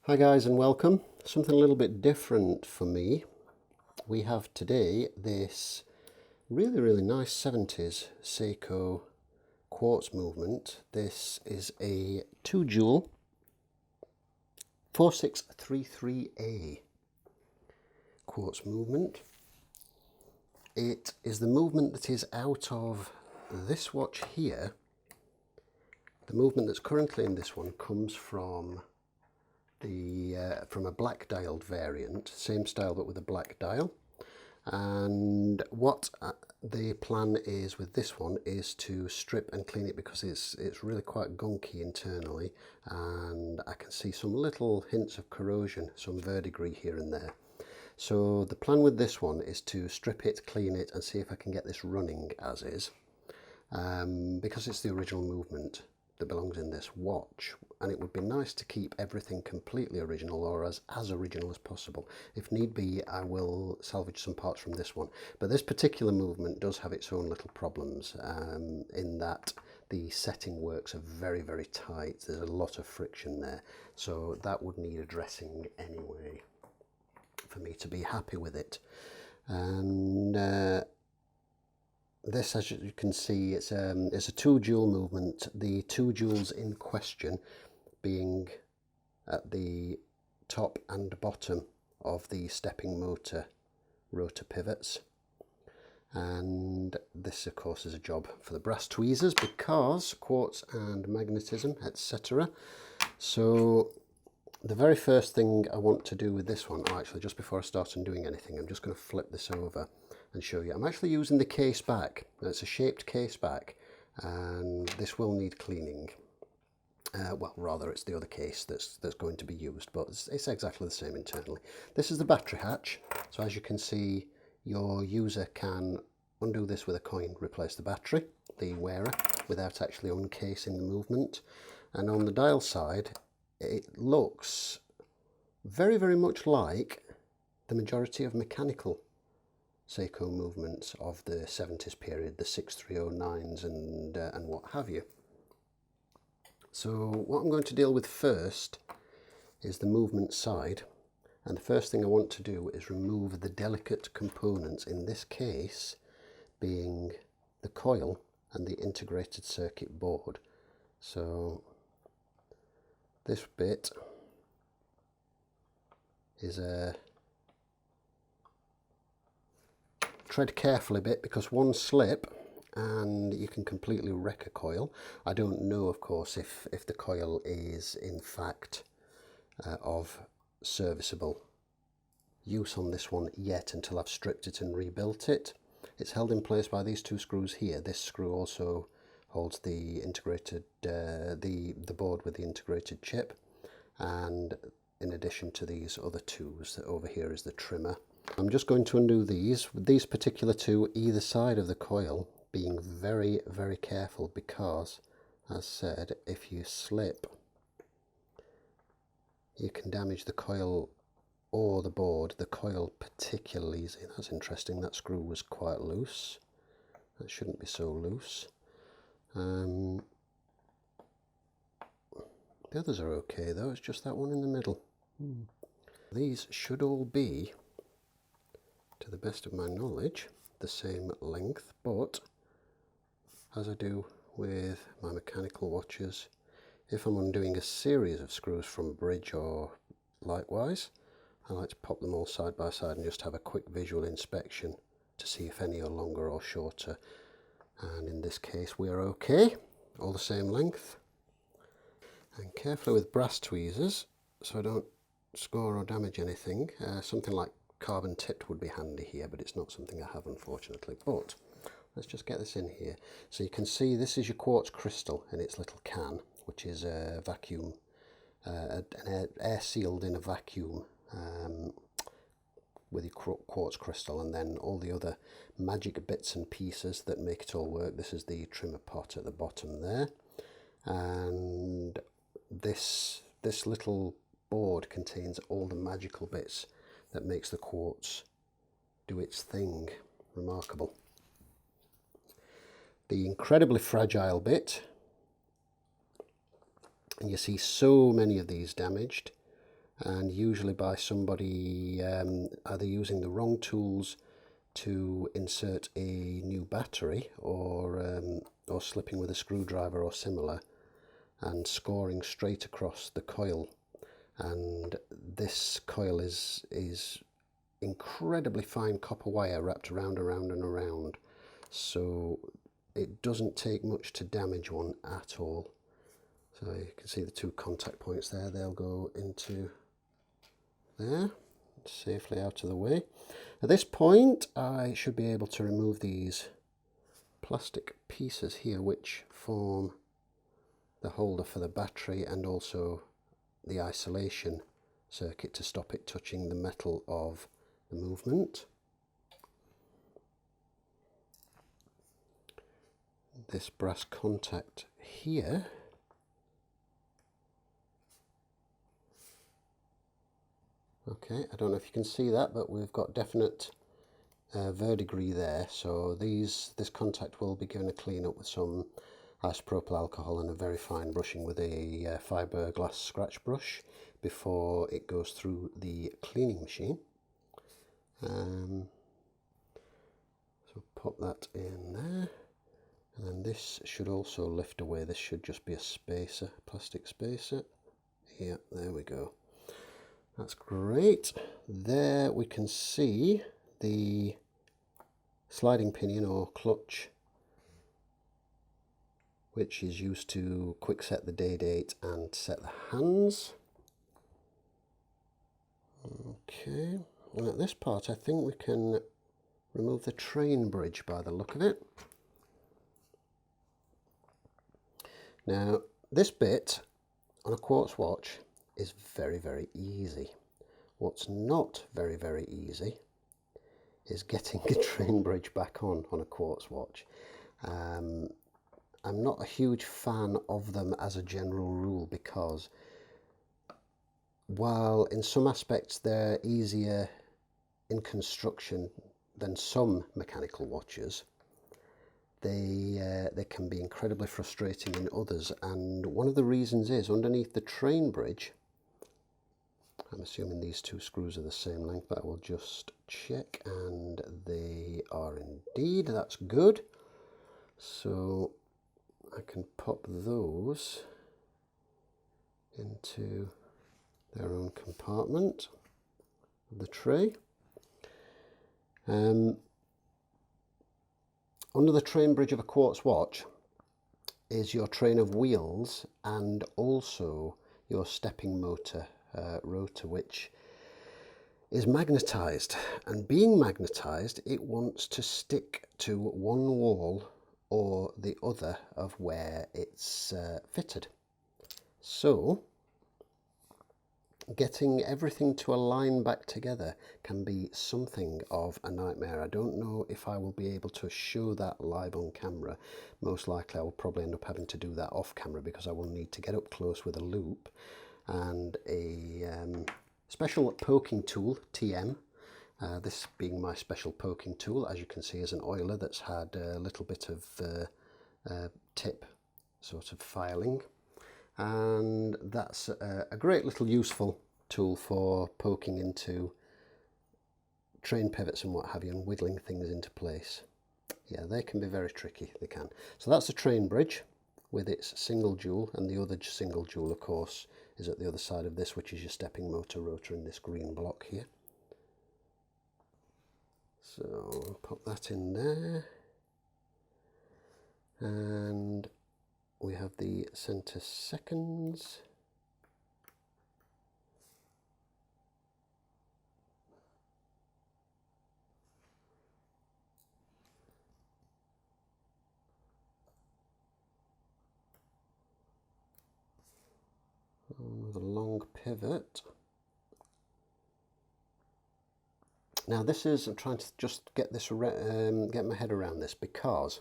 Hi guys and welcome. Something a little bit different for me. We have today this really nice 70s Seiko Quartz movement. This is a 2 jewel 4633A quartz movement. It is the movement that is out of this watch here. The movement that's currently in this one comes from a black dialed variant, same style but with a black dial. And what the plan is with this one is to strip and clean it because it's really quite gunky internally, and I can see some little hints of corrosion, some verdigris here and there. So the plan with this one is to strip it, clean it, and see if I can get this running as is, because it's the original movement that belongs in this watch, and it would be nice to keep everything completely original, or as original as possible. If need be, I will salvage some parts from this one, but this particular movement does have its own little problems, in that the setting works are very tight. There's a lot of friction there, so that would need addressing anyway for me to be happy with it. And this, as you can see, it's a 2 jewel movement. The 2 jewels in question being at the top and bottom of the stepping motor rotor pivots. And this, of course, is a job for the brass tweezers because quartz and magnetism, etc. So the very first thing I want to do with this one, or actually just before I start on doing anything, I'm just going to flip this over and show you. I'm actually using the case back. It's a shaped case back, and this will need cleaning. Well, rather it's the other case that's going to be used, but it's exactly the same internally. This is the battery hatch, so as you can see, your user can undo this with a coin, replace the battery, the wearer, without actually uncasing the movement. And on the dial side, it looks very much like the majority of mechanical Seiko movements of the 70s period, the 6309s and what have you. So what I'm going to deal with first is the movement side, and the first thing I want to do is remove the delicate components, in this case being the coil and the integrated circuit board. So this bit is a tread carefully bit, because one slip and you can completely wreck a coil. I don't know, of course, if the coil is in fact of serviceable use on this one yet, until I've stripped it and rebuilt it. It's held in place by these 2 screws here. This screw also holds the integrated the board with the integrated chip, and in addition to these other 2s, that over here is the trimmer. I'm just going to undo these, with these particular 2 either side of the coil, being very careful, because, as said, if you slip, you can damage the coil or the board. The coil particularly easy. That's interesting, that screw was quite loose. That shouldn't be so loose. The others are okay though, it's just that one in the middle. These should all be, to the best of my knowledge, the same length, but as I do with my mechanical watches, if I'm undoing a series of screws from a bridge or likewise, I like to pop them all side by side and just have a quick visual inspection to see if any are longer or shorter. And in this case we are okay, all the same length. And carefully with brass tweezers, so I don't score or damage anything. Something like carbon tipped would be handy here, but it's not something I have, unfortunately. But let's just get this in here. So you can see this is your quartz crystal in its little can, which is a vacuum, air sealed in a vacuum, with your quartz crystal, and then all the other magic bits and pieces that make it all work. This is the trimmer pot at the bottom there, and this little board contains all the magical bits that makes the quartz do its thing. Remarkable. The incredibly fragile bit, and you see so many of these damaged, and usually by somebody either using the wrong tools to insert a new battery, or slipping with a screwdriver or similar and scoring straight across the coil. And this coil is incredibly fine copper wire wrapped around and around, so it doesn't take much to damage one at all. So you can see the two contact points there, they'll go into there, safely out of the way. At this point I should be able to remove these plastic pieces here which form the holder for the battery and also the isolation circuit to stop it touching the metal of the movement. This brass contact here okay, I don't know if you can see that, but we've got definite verdigris there, so this contact will be given a clean up with some isopropyl alcohol and a very fine brushing with a fiberglass scratch brush before it goes through the cleaning machine. So pop that in there, and then this should also lift away. This should just be a spacer, plastic spacer. Yeah, there we go. That's great. There we can see the sliding pinion or clutch, which is used to quick set the day date and set the hands. Okay, and at this part I think we can remove the train bridge by the look of it. Now this bit on a quartz watch is very easy. What's not very easy is getting a train bridge back on a quartz watch. I'm not a huge fan of them as a general rule, because while in some aspects they're easier in construction than some mechanical watches, they can be incredibly frustrating in others, and one of the reasons is underneath the train bridge, I'm assuming these two screws are the same length, but I will just check, and they are indeed. That's good. So I can pop those into their own compartment of the tray. Under the train bridge of a quartz watch is your train of wheels and also your stepping motor rotor, which is magnetized, and being magnetized it wants to stick to one wall or the other of where it's fitted. So getting everything to align back together can be something of a nightmare. I don't know if I will be able to show that live on camera. Most likely I will probably end up having to do that off camera, because I will need to get up close with a loop and a special poking tool, TM. This being my special poking tool, as you can see, is an oiler that's had a little bit of tip sort of filing, and that's a great little useful tool for poking into train pivots and what have you, and wiggling things into place. Yeah, they can be very tricky, they can. So that's the train bridge with its single jewel, and the other single jewel of course is at the other side of this, which is your stepping motor rotor in this green block here. So pop that in there, and we have the center seconds. With a long pivot. Now this is, I'm trying to just get this get my head around this, because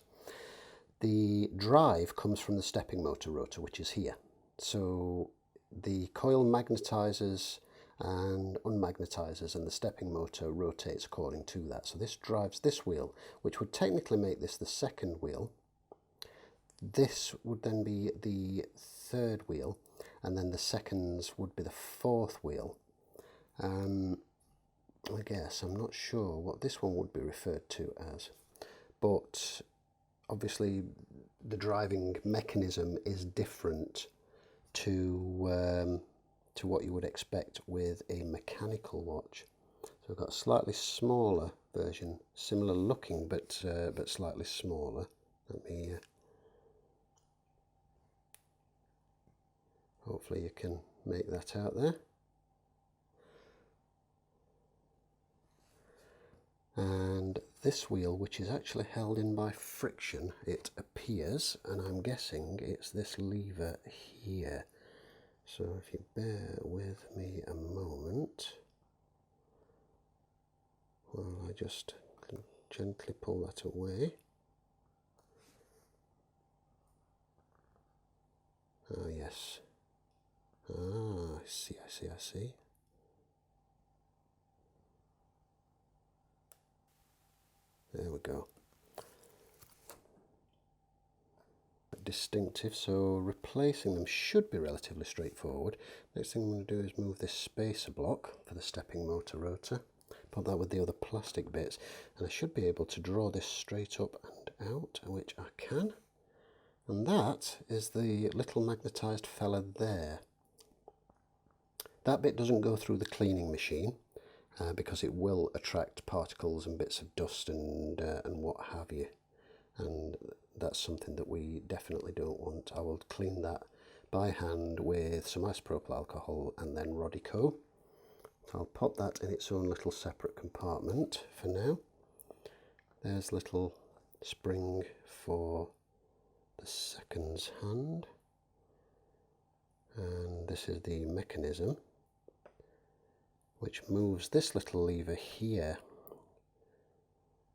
the drive comes from the stepping motor rotor, which is here. So the coil magnetizes and unmagnetizes, and the stepping motor rotates according to that. So this drives this wheel, which would technically make this the second wheel. This would then be the third wheel, and then the seconds would be the fourth wheel. I guess I'm not sure what this one would be referred to as, but obviously the driving mechanism is different to what you would expect with a mechanical watch. So we've got a slightly smaller version, similar looking but slightly smaller. Let me hopefully you can make that out there. And this wheel, which is actually held in by friction, it appears, and I'm guessing it's this lever here. So if you bear with me a moment, while I just gently pull that away. Ah, yes. Ah, I see. There we go. Distinctive, so replacing them should be relatively straightforward. Next thing I'm going to do is move this spacer block for the stepping motor rotor, put that with the other plastic bits, and I should be able to draw this straight up and out, which I can. And that is the little magnetised fella there. That bit doesn't go through the cleaning machine because it will attract particles and bits of dust and what have you, and that's something that we definitely don't want. I will clean that by hand with some isopropyl alcohol and then Rodico. I'll pop that in its own little separate compartment for now. There's a little spring for the seconds hand, and this is the mechanism which moves this little lever here.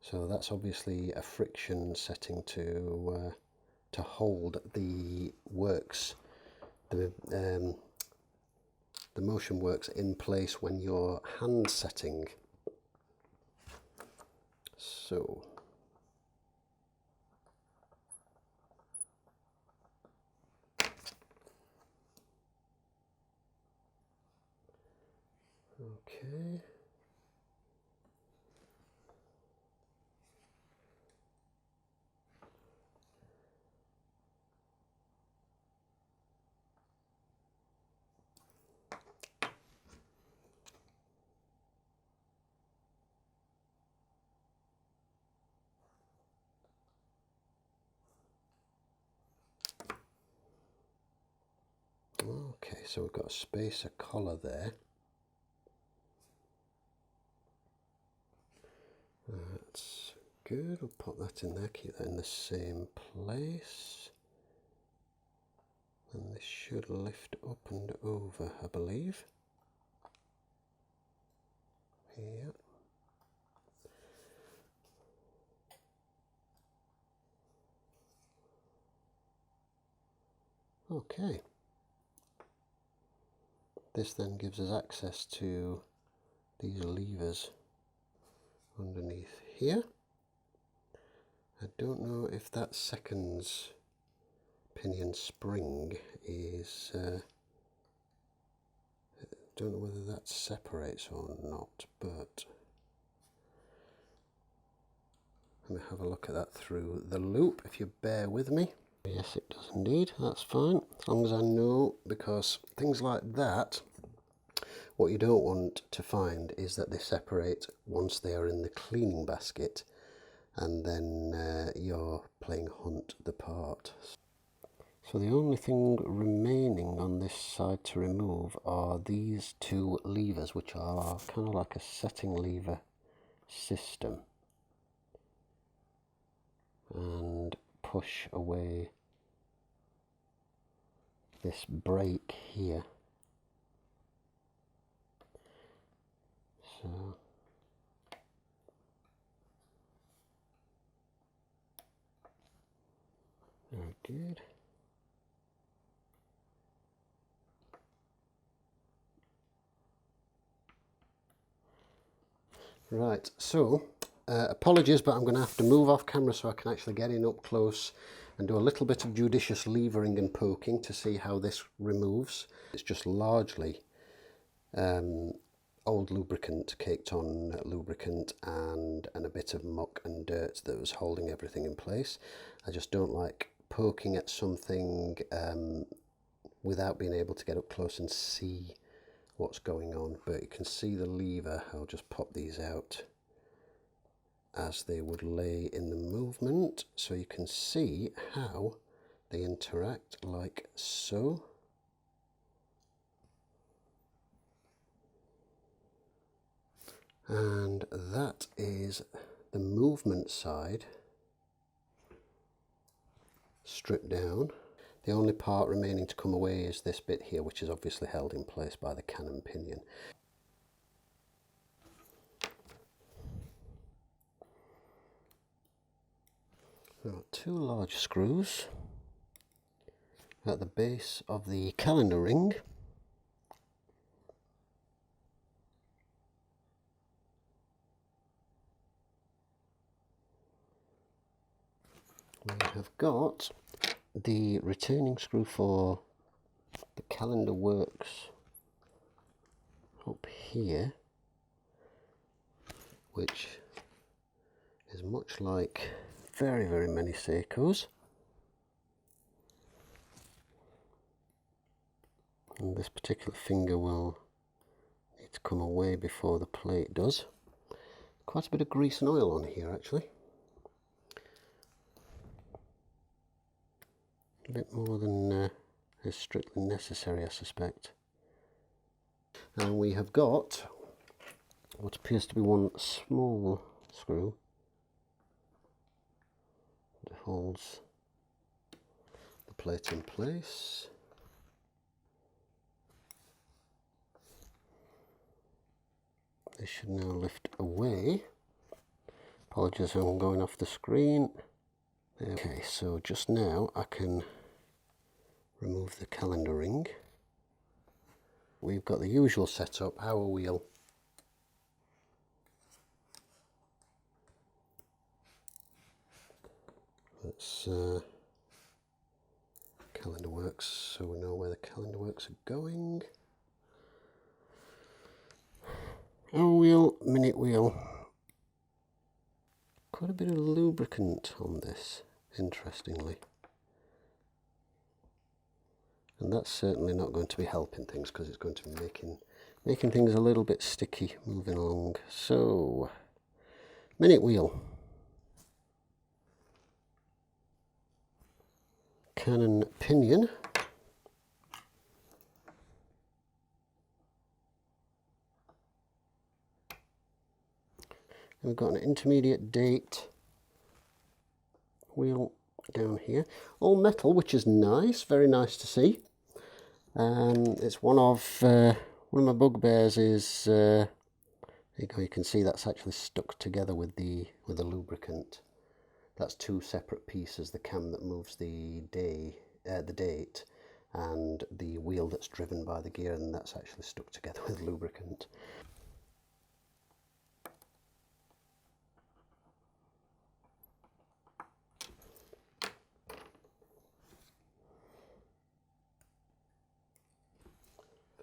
So that's obviously a friction setting to hold the works, the motion works in place when you're hand setting. So okay. Okay, so we've got a spacer collar there. That's good. We'll pop that in there, keep that in the same place. And this should lift up and over, I believe. Yep. Okay. This then gives us access to these levers underneath here. I don't know if that seconds pinion spring is, I don't know whether that separates or not, but let me have a look at that through the loop if you bear with me. Yes, it does indeed, that's fine, as long as I know, because things like that, what you don't want to find is that they separate once they are in the cleaning basket and then you're playing hunt the part. So the only thing remaining on this side to remove are these two levers, which are kind of like a setting lever system, and push away this brake here. So very good. Right, so apologies, but I'm going to have to move off camera so I can actually get in up close and do a little bit of judicious levering and poking to see how this removes. It's just largely old lubricant, caked on lubricant and a bit of muck and dirt that was holding everything in place. I just don't like poking at something without being able to get up close and see what's going on. But you can see the lever. I'll just pop these out as they would lay in the movement, so you can see how they interact, like so. And that is the movement side stripped down. The only part remaining to come away is this bit here, which is obviously held in place by the cannon pinion. Now, 2 large screws at the base of the calendar ring. We have got the retaining screw for the calendar works up here, which is much like very many Seikos. And this particular finger will need to come away before the plate does. Quite a bit of grease and oil on here actually. A bit more than is strictly necessary, I suspect. And we have got what appears to be one small screw that holds the plate in place. This should now lift away. Apologies, I'm going off the screen. Okay, so just now I can remove the calendar ring. We've got the usual setup, our wheel, that's calendar works, so we know where the calendar works are going. Our wheel, minute wheel. Quite a bit of lubricant on this, interestingly. And that's certainly not going to be helping things, because it's going to be making things a little bit sticky moving along. So, minute wheel. Cannon pinion. And we've got an intermediate date wheel down here. All metal, which is nice, very nice to see. It's one of my bugbears is there you go, you can see that's actually stuck together with the lubricant. That's 2 separate pieces, the cam that moves the date and the wheel that's driven by the gear, and that's actually stuck together with lubricant.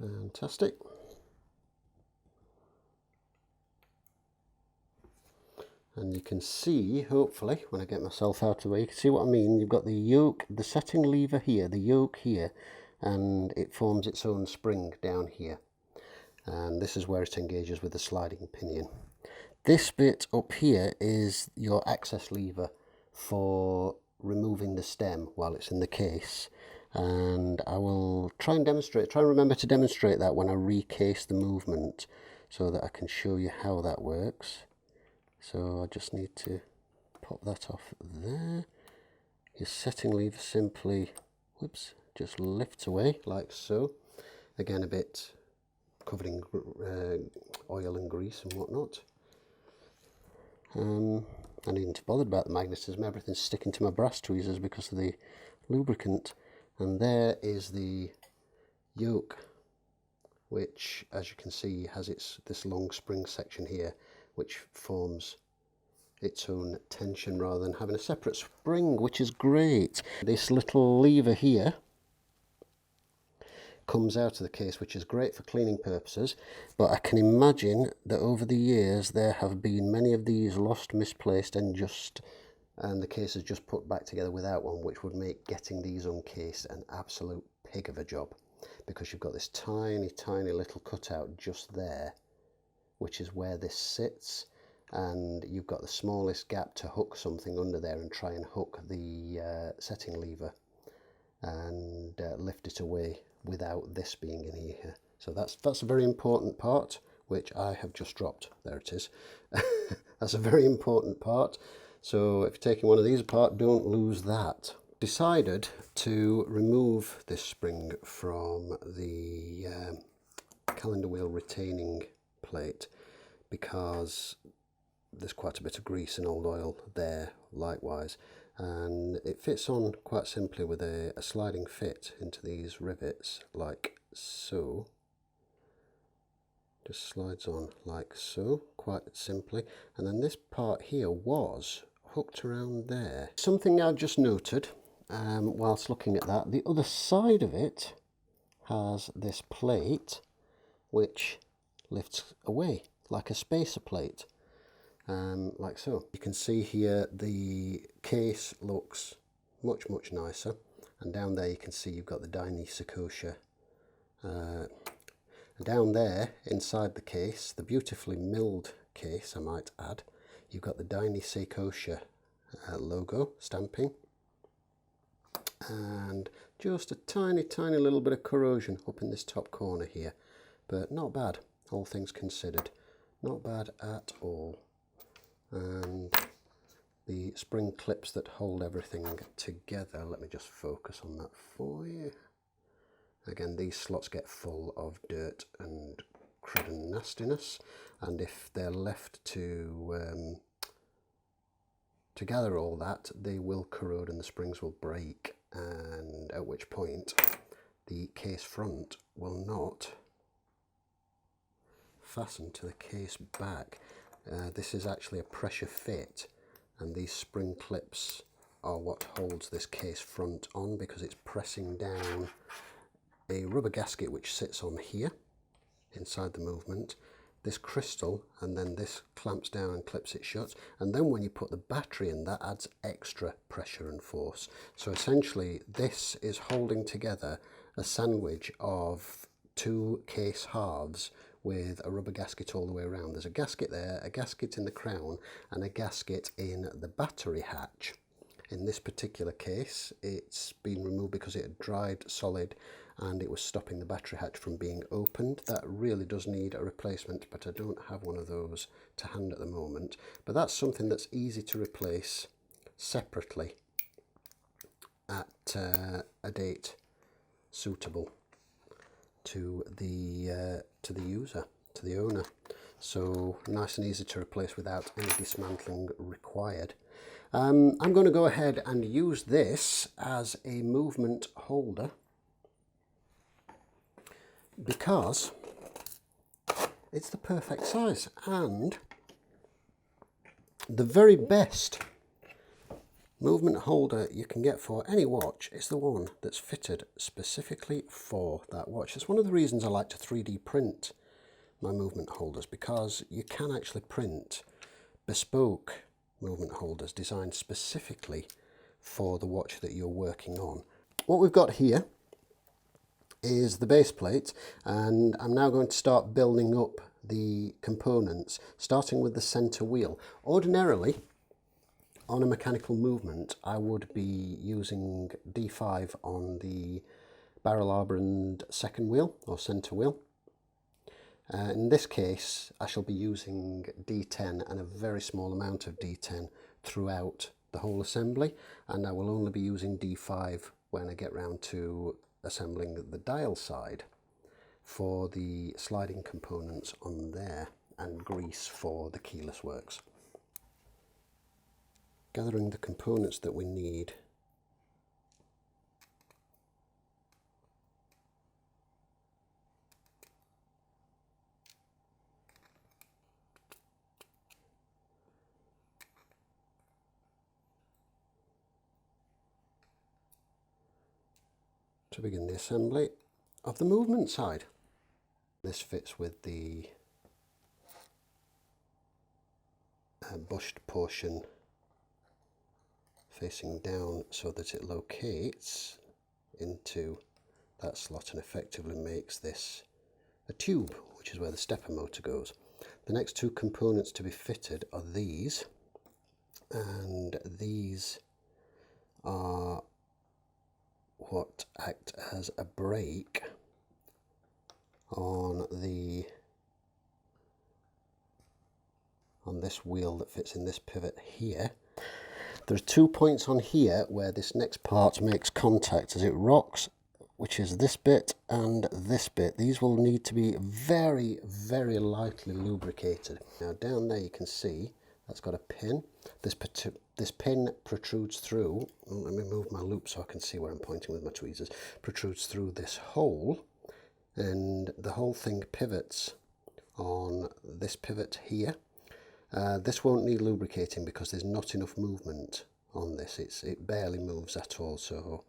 Fantastic. And you can see, hopefully, when I get myself out of the way, you can see what I mean. You've got the yoke, the setting lever here, the yoke here, and it forms its own spring down here. And this is where it engages with the sliding pinion. This bit up here is your access lever for removing the stem while it's in the case. And I will try and remember to demonstrate that when I recase the movement, so that I can show you how that works. So I just need to pop that off there. Your setting lever simply, whoops, just lifts away like so. Again, a bit covered in oil and grease and whatnot. I needn't bother about the magnetism, everything's sticking to my brass tweezers because of the lubricant. And there is the yoke, which, as you can see, has this long spring section here, which forms its own tension rather than having a separate spring, which is great. This little lever here comes out of the case, which is great for cleaning purposes, but I can imagine that over the years there have been many of these lost, misplaced, and the case is just put back together without one, which would make getting these uncased an absolute pig of a job, because you've got this tiny, tiny little cutout just there, which is where this sits, and you've got the smallest gap to hook something under there and try and hook the setting lever and lift it away without this being in here. So that's a very important part, which I have just dropped. There it is. That's a very important part. So if you're taking one of these apart, don't lose that. Decided to remove this spring from the calendar wheel retaining plate because there's quite a bit of grease and old oil there likewise, and it fits on quite simply with a sliding fit into these rivets like so. Just slides on like so, quite simply, and then this part here was hooked around there. Something I've just noted whilst looking at that, the other side of it has this plate which lifts away like a spacer plate, like so. You can see here the case looks much nicer, and down there you can see you've got the Seiko. Down there inside the case, the beautifully milled case I might add, you've got the Seiko logo stamping, and just a tiny little bit of corrosion up in this top corner here, but not bad, all things considered, not bad at all. And the spring clips that hold everything together, let me just focus on that for you. Again, these slots get full of dirt and crud and nastiness, and if they're left to gather all that, they will corrode and the springs will break, and at which point the case front will not fasten to the case back. This is actually a pressure fit, and these spring clips are what holds this case front on, because it's pressing down a rubber gasket which sits on here inside the movement, this crystal, and then this clamps down and clips it shut, and then when you put the battery in, that adds extra pressure and force. So essentially this is holding together a sandwich of two case halves with a rubber gasket all the way around. There's a gasket there, a gasket in the crown, and a gasket in the battery hatch. In this particular case, it's been removed because it had dried solid and it was stopping the battery hatch from being opened. That really does need a replacement, but I don't have one of those to hand at the moment. But that's something that's easy to replace separately at a date suitable to the user, to the owner. So nice and easy to replace without any dismantling required. I'm going to go ahead and use this as a movement holder because it's the perfect size, and the very best movement holder you can get for any watch is the one that's fitted specifically for that watch. It's one of the reasons I like to 3D print my movement holders, because you can actually print bespoke movement holders designed specifically for the watch that you're working on. What we've got here is the base plate, and I'm now going to start building up the components, starting with the center wheel. Ordinarily, on a mechanical movement, I would be using D5 on the barrel arbor and second wheel, or center wheel. In this case, I shall be using D10 and a very small amount of D10 throughout the whole assembly, and I will only be using D5 when I get round to assembling the dial side for the sliding components on there, and grease for the keyless works. Gathering the components that we need. To begin the assembly, of the movement side. This fits with the bushed portion facing down so that it locates into that slot and effectively makes this a tube, which is where the stepper motor goes. The next two components to be fitted are these, and these are what act as a brake on this wheel that fits in this pivot here. There's 2 points on here where this next part makes contact as it rocks, which is this bit and this bit. These will need to be very, very lightly lubricated. Now down there you can see that's got a pin. This pin protrudes through, let me move my loop so I can see where I'm pointing with my tweezers, protrudes through this hole, and the whole thing pivots on this pivot here. This won't need lubricating because there's not enough movement on this. It barely moves at all, so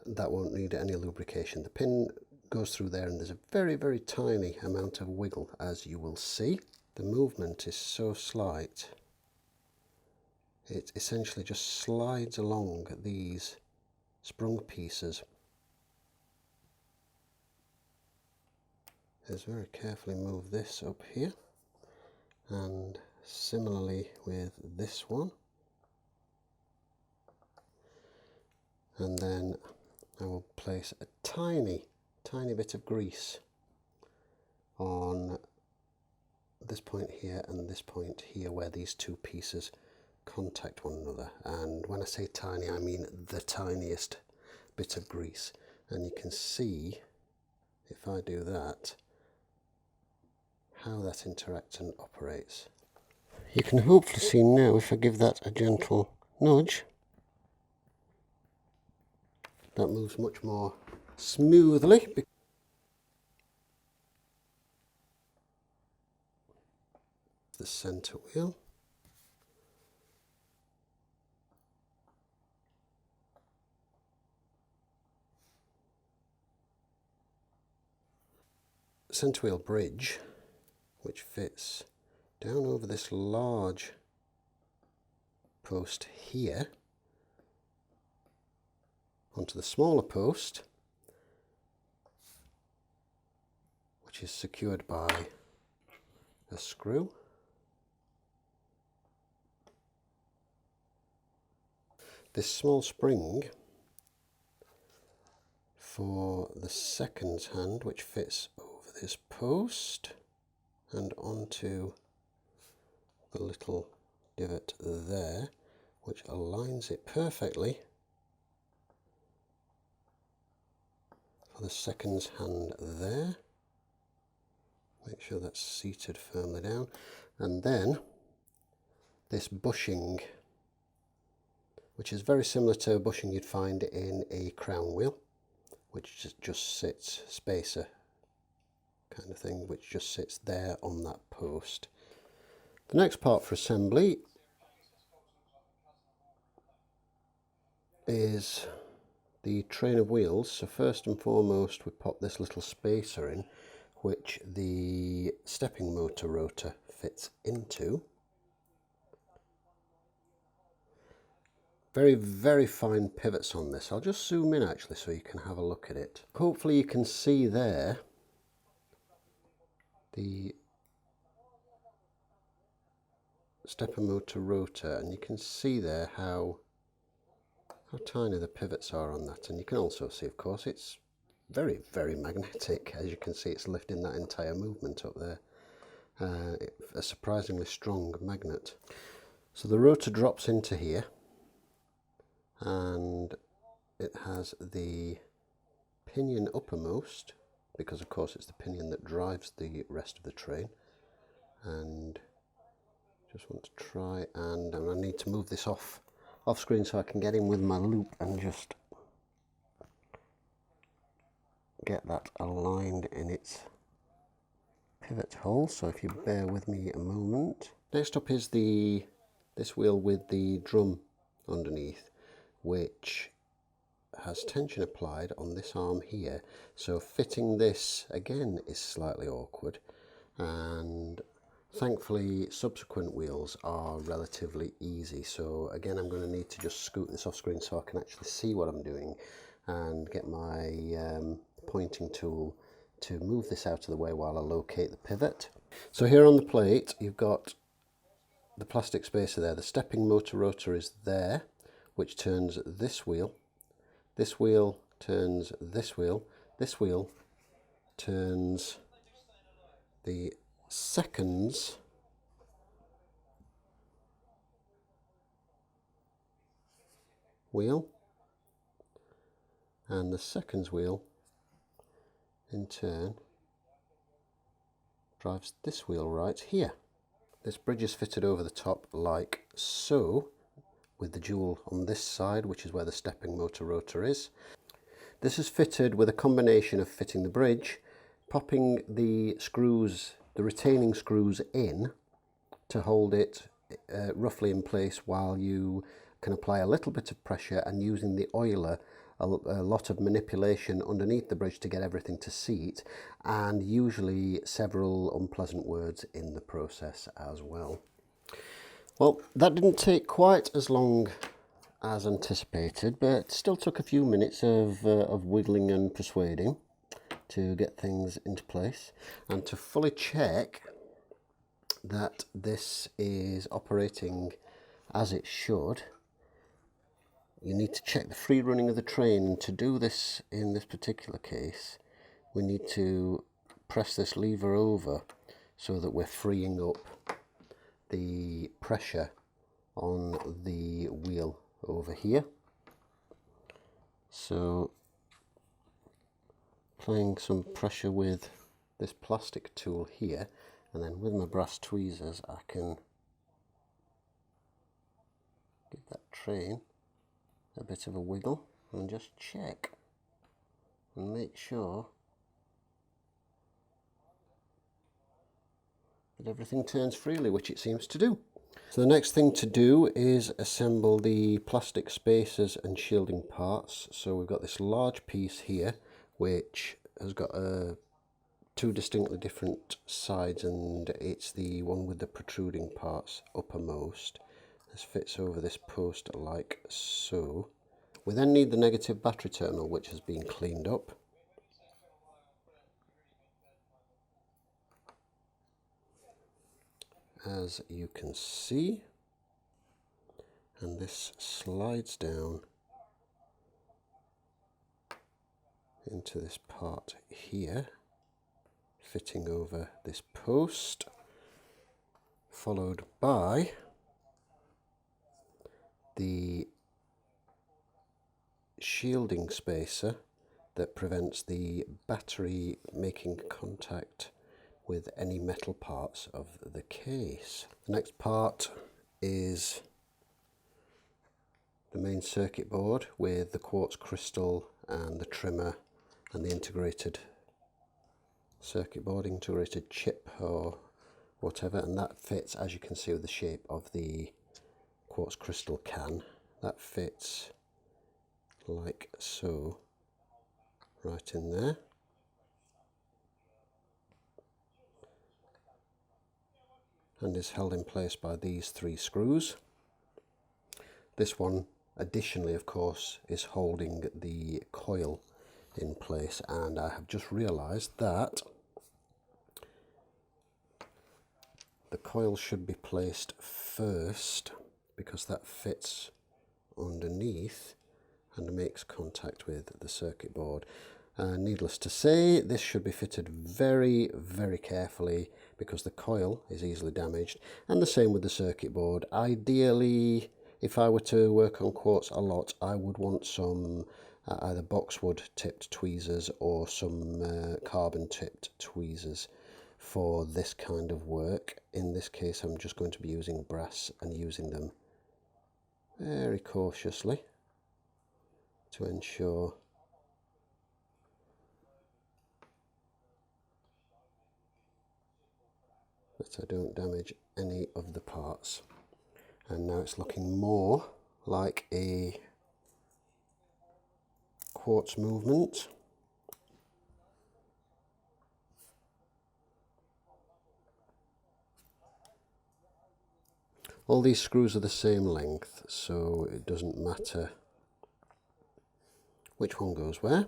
that won't need any lubrication. The pin goes through there and there's a very, very tiny amount of wiggle, as you will see. The movement is so slight, it essentially just slides along these sprung pieces. Let's very carefully move this up here, and similarly with this one. And then I will place a tiny bit of grease on this point here and this point here where these two pieces contact one another. And when I say tiny, I mean the tiniest bit of grease. And you can see, if I do that, how that interacts and operates. You can hopefully see now, if I give that a gentle nudge, that moves much more smoothly. The center wheel. Center wheel bridge, which fits down over this large post here onto the smaller post, which is secured by a screw. This small spring for the second hand, which fits over this post and onto the little divot there, which aligns it perfectly for the second hand there. Make sure that's seated firmly down. And then this bushing, which is very similar to a bushing you'd find in a crown wheel, which just sits, spacer kind of thing, which just sits there on that post. The next part for assembly is the train of wheels. So first and foremost we pop this little spacer in, which the stepping motor rotor fits into. Very, very fine pivots on this. I'll just zoom in actually so you can have a look at it. Hopefully you can see there the stepper motor rotor, and you can see there how tiny the pivots are on that. And you can also see, of course, it's very, very magnetic. As you can see, it's lifting that entire movement up there. A surprisingly strong magnet. So the rotor drops into here, and it has the pinion uppermost, because of course it's the pinion that drives the rest of the train. And just want to try and I need to move this off screen so I can get in with my loop and just get that aligned in its pivot hole. So if you bear with me a moment. Next up is this wheel with the drum underneath, which has tension applied on this arm here, so fitting this again is slightly awkward, and thankfully subsequent wheels are relatively easy. So again, I'm going to need to just scoot this off screen so I can actually see what I'm doing and get my pointing tool to move this out of the way while I locate the pivot. So here on the plate you've got the plastic spacer there. The stepping motor rotor is there, which turns this wheel turns this wheel turns the seconds wheel, and the seconds wheel in turn drives this wheel right here. This bridge is fitted over the top like so, with the jewel on this side, which is where the stepping motor rotor is. This is fitted with a combination of fitting the bridge, popping the screws, the retaining screws in to hold it roughly in place while you can apply a little bit of pressure, and using the oiler a lot of manipulation underneath the bridge to get everything to seat, and usually several unpleasant words in the process as well. Well, that didn't take quite as long as anticipated, but still took a few minutes of wiggling and persuading to get things into place. And to fully check that this is operating as it should, you need to check the free running of the train. And to do this in this particular case, we need to press this lever over so that we're freeing up the pressure on the wheel over here. So applying some pressure with this plastic tool here, and then with my brass tweezers I can give that train a bit of a wiggle and just check and make sure that everything turns freely, which it seems to do. So the next thing to do is assemble the plastic spacers and shielding parts. So we've got this large piece here which has got two distinctly different sides, and it's the one with the protruding parts uppermost. This fits over this post like so. We then need the negative battery terminal, which has been cleaned up. As you can see, and this slides down into this part here, fitting over this post, followed by the shielding spacer that prevents the battery making contact with any metal parts of the case. The next part is the main circuit board with the quartz crystal and the trimmer and the integrated circuit board, integrated chip or whatever, and that fits, as you can see, with the shape of the quartz crystal can. That fits like so, right in there. And is held in place by these three screws. This one additionally, of course, is holding the coil in place, and I have just realized that the coil should be placed first because that fits underneath and makes contact with the circuit board. Needless to say, this should be fitted very, very carefully because the coil is easily damaged, and the same with the circuit board. Ideally, if I were to work on quartz a lot, I would want some either boxwood tipped tweezers or some carbon tipped tweezers for this kind of work. In this case, I'm just going to be using brass and using them very cautiously to ensure that I don't damage any of the parts. And now it's looking more like a quartz movement. All these screws are the same length, so it doesn't matter which one goes where.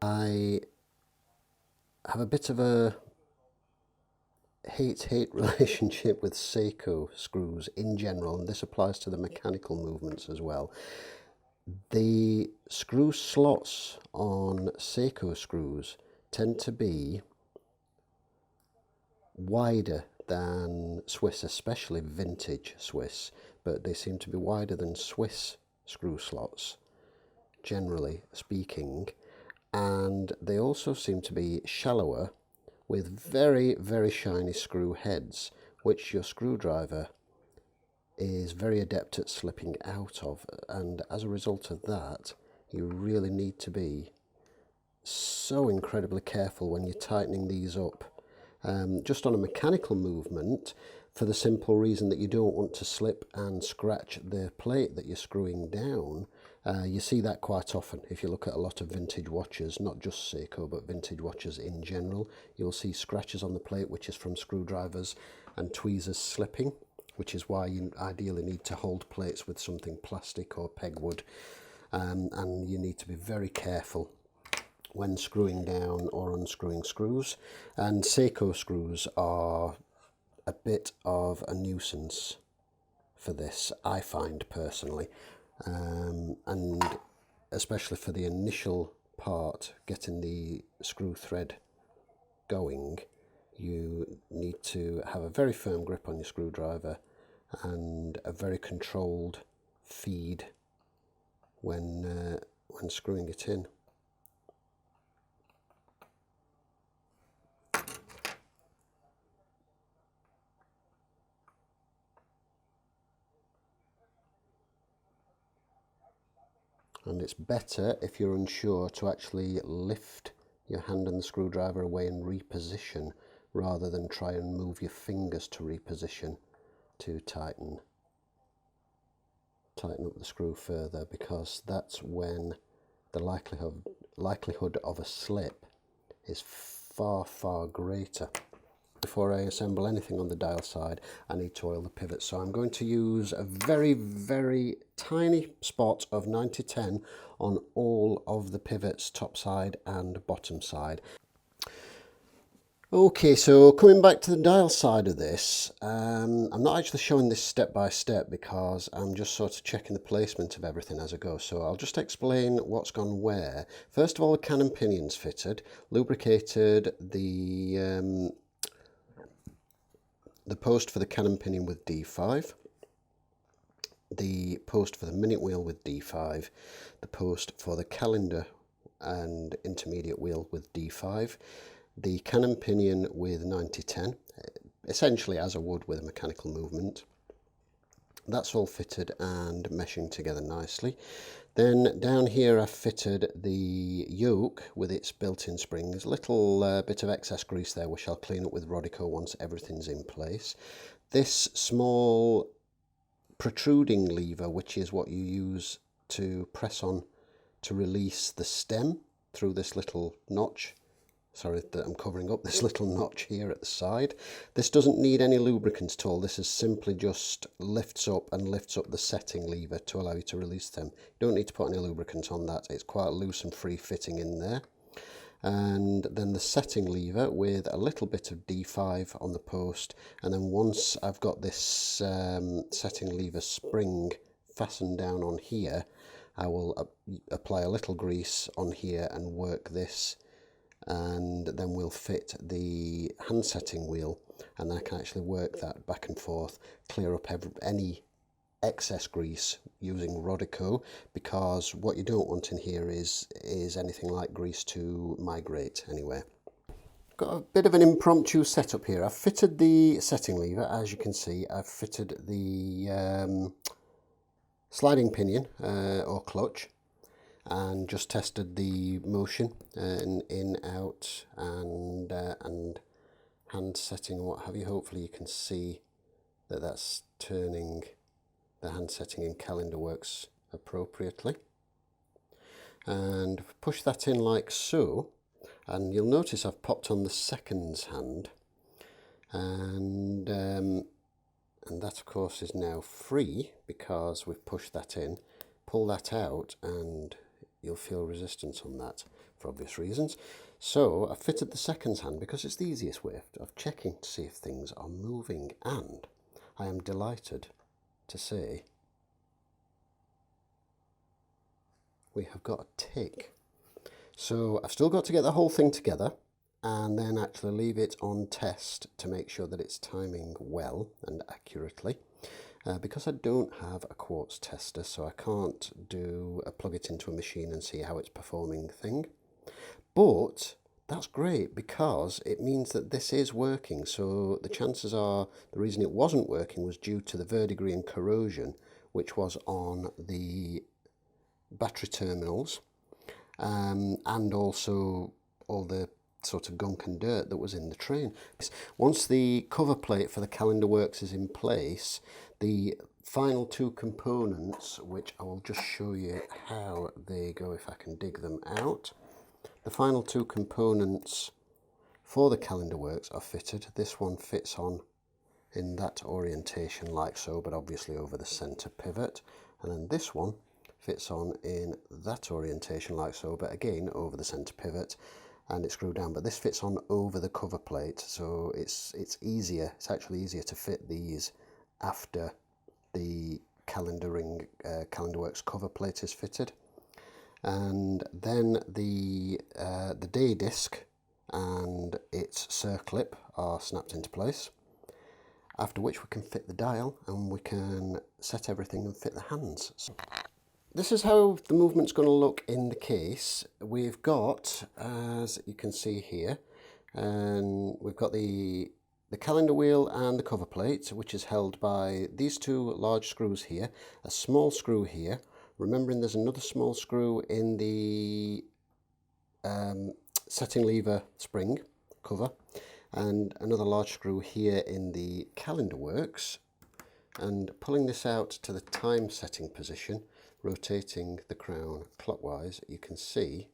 I have a bit of a hate-hate relationship with Seiko screws in general, and this applies to the mechanical movements as well. The screw slots on Seiko screws tend to be wider than Swiss, especially vintage Swiss, but they seem to be wider than Swiss screw slots, generally speaking, and they also seem to be shallower with very, very shiny screw heads, which your screwdriver is very adept at slipping out of, and as a result of that, you really need to be so incredibly careful when you're tightening these up. Just on a mechanical movement, for the simple reason that you don't want to slip and scratch the plate that you're screwing down. You see that quite often if you look at a lot of vintage watches, not just Seiko, but vintage watches in general. You'll see scratches on the plate, which is from screwdrivers and tweezers slipping, which is why you ideally need to hold plates with something plastic or pegwood, and you need to be very careful when screwing down or unscrewing screws. And Seiko screws are a bit of a nuisance for this, I find personally, and especially for the initial part, getting the screw thread going, you need to have a very firm grip on your screwdriver and a very controlled feed when screwing it in. And it's better, if you're unsure, to actually lift your hand and the screwdriver away and reposition, rather than try and move your fingers to reposition to tighten up the screw further, because that's when the likelihood of a slip is far, far greater. Before I assemble anything on the dial side, I need to oil the pivot, so I'm going to use a very, very tiny spot of 9010 on all of the pivots, top side and bottom side. Okay, so coming back to the dial side of this, I'm not actually showing this step by step because I'm just sort of checking the placement of everything as I go, so I'll just explain what's gone where. First of all, the cannon pinion's fitted, lubricated the post for the cannon pinion with D5, the post for the minute wheel with D5, the post for the calendar and intermediate wheel with D5, the cannon pinion with 9010, essentially as I would with a mechanical movement. That's all fitted and meshing together nicely. Then down here I've fitted the yoke with its built-in springs. Little bit of excess grease there, which I'll clean up with Rodico once everything's in place. This small protruding lever, which is what you use to press on to release the stem through this little notch. Sorry that I'm covering up this little notch here at the side. This doesn't need any lubricant at all. This is simply just lifts up the setting lever to allow you to release them. You don't need to put any lubricant on that. It's quite loose and free fitting in there. And then the setting lever with a little bit of D5 on the post. And then once I've got this setting lever spring fastened down on here, I will apply a little grease on here and work this, and then we'll fit the hand setting wheel, and then I can actually work that back and forth, clear up any excess grease using Rodico, because what you don't want in here is anything like grease to migrate anywhere. Got a bit of an impromptu setup here. I've fitted the setting lever, as you can see. I've fitted the sliding pinion or clutch, and just tested the motion in, out, and hand setting and what have you. Hopefully you can see that that's turning the hand setting in Calendar works appropriately. And push that in like so, and you'll notice I've popped on the seconds hand, and that of course is now free because we've pushed that in. Pull that out and you'll feel resistance on that for obvious reasons. So I've fitted the seconds hand because it's the easiest way of checking to see if things are moving, and I am delighted to say we have got a tick. So I've still got to get the whole thing together and then actually leave it on test to make sure that it's timing well and accurately. Because I don't have a quartz tester, so I can't plug it into a machine and see how it's performing thing. But that's great because it means that this is working. So the chances are the reason it wasn't working was due to the verdigris and corrosion, which was on the battery terminals, and also all the sort of gunk and dirt that was in the train. Once the cover plate for the Calendar works is in place, the final two components, which I will just show you how they go if I can dig them out. The final two components for the Calendar works are fitted. This one fits on in that orientation like so, but obviously over the center pivot, and then this one fits on in that orientation like so, but again over the center pivot, and it's screwed down. But this fits on over the cover plate, so it's easier. It's actually easier to fit these after the Calendar works cover plate is fitted. And then the day disc and its circlip are snapped into place, after which we can fit the dial and we can set everything and fit the hands. So this is how the movement's going to look in the case. We've got, as you can see here, and we've got the Calendar wheel and the cover plate, which is held by these two large screws here, a small screw here, remembering there's another small screw in the setting lever spring cover, and another large screw here in the Calendar works, and pulling this out to the time setting position, rotating the crown clockwise, you can see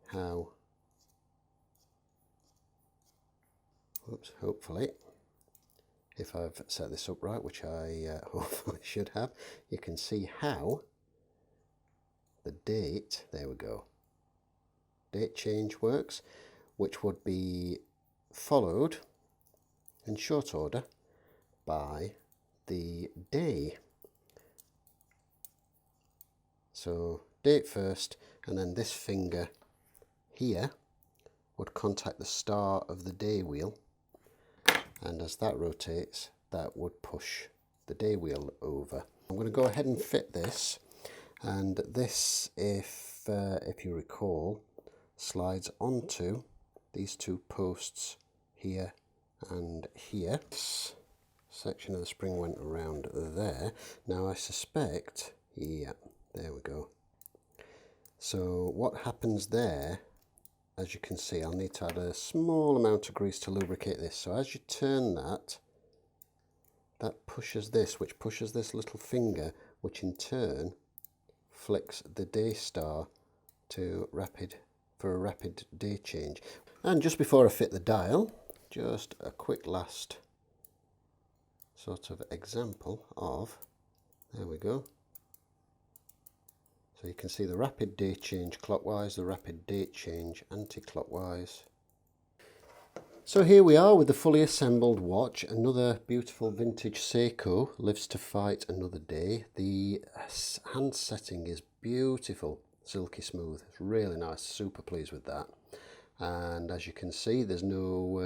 how, hopefully, if I've set this up right, which I hopefully should have, you can see how the date, there we go, date change works, which would be followed in short order by the day. So date first, and then this finger here would contact the star of the day wheel, and as that rotates, that would push the day wheel over. I'm going to go ahead and fit this, and this, if you recall, slides onto these two posts here and here. This section of the spring went around there. Now I suspect, yeah, there we go. So what happens there, as you can see, I'll need to add a small amount of grease to lubricate this. So as you turn that, that pushes this, which pushes this little finger, which in turn flicks the day star to for a rapid day change. And just before I fit the dial, just a quick last sort of example of, there we go. So you can see the rapid date change clockwise, the rapid date change anti-clockwise. So here we are with the fully assembled watch. Another beautiful vintage Seiko lives to fight another day. The hand setting is beautiful, silky smooth. It's really nice, super pleased with that. And as you can see, there's no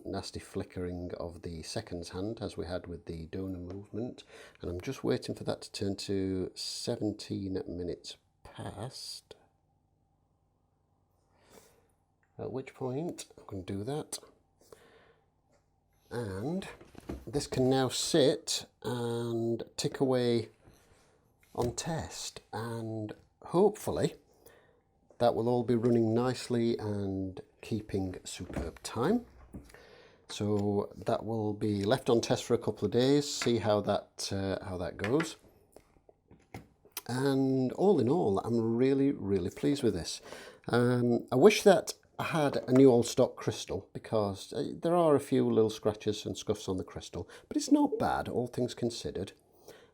nasty flickering of the seconds hand as we had with the donor movement. And I'm just waiting for that to turn to 17 minutes past, at which point I'm going to do that. And this can now sit and tick away on test, and hopefully that will all be running nicely and keeping superb time. So that will be left on test for a couple of days, see how that goes. And all in all, I'm really, really pleased with this. I wish that I had a new old stock crystal, because there are a few little scratches and scuffs on the crystal, but it's not bad, all things considered.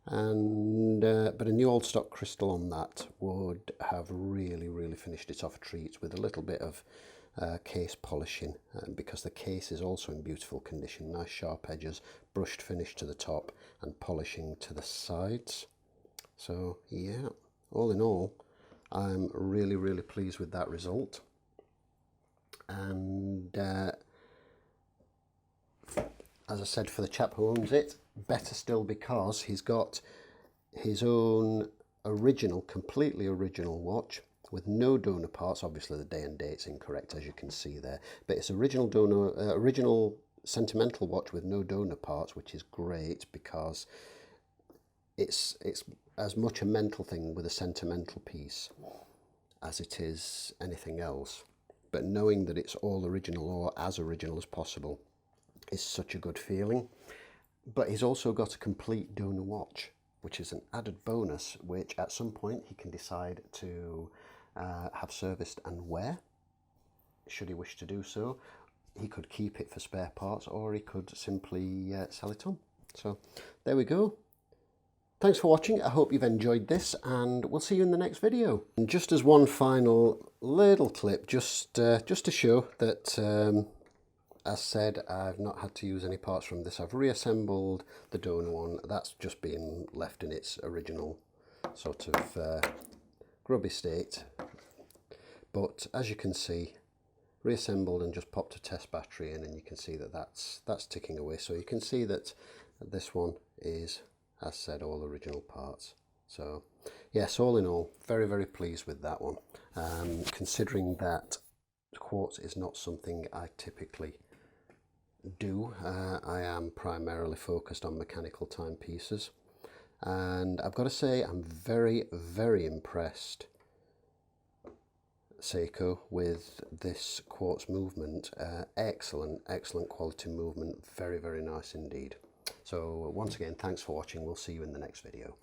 And but a new old stock crystal on that would have really, really finished it off a treat, with a little bit of case polishing, because the case is also in beautiful condition, nice sharp edges, brushed finish to the top and polishing to the sides. So yeah, all in all, I'm really, really pleased with that result. And as I said, for the chap who owns it, better still, because he's got his own original, completely original watch with no donor parts. Obviously the day and date's incorrect, as you can see there, but it's original original sentimental watch with no donor parts, which is great, because it's as much a mental thing with a sentimental piece as it is anything else. But knowing that it's all original, or as original as possible, is such a good feeling. But he's also got a complete donor watch, which is an added bonus, which at some point he can decide to have serviced and wear, should he wish to do so. He could keep it for spare parts, or he could simply sell it on. So there we go. Thanks for watching. I hope you've enjoyed this, and we'll see you in the next video. And just as one final little clip, just to show that, as said, I've not had to use any parts from this. I've reassembled the donor one. That's just been left in its original sort of grubby state. But as you can see, reassembled and just popped a test battery in, and you can see that that's ticking away. So you can see that this one is, as said, all original parts. So yes, all in all, very, very pleased with that one. Considering that quartz is not something I typically do, I am primarily focused on mechanical timepieces, and I've got to say I'm very, very impressed, Seiko, with this quartz movement. Excellent quality movement, very, very nice indeed. So once again, thanks for watching. We'll see you in the next video.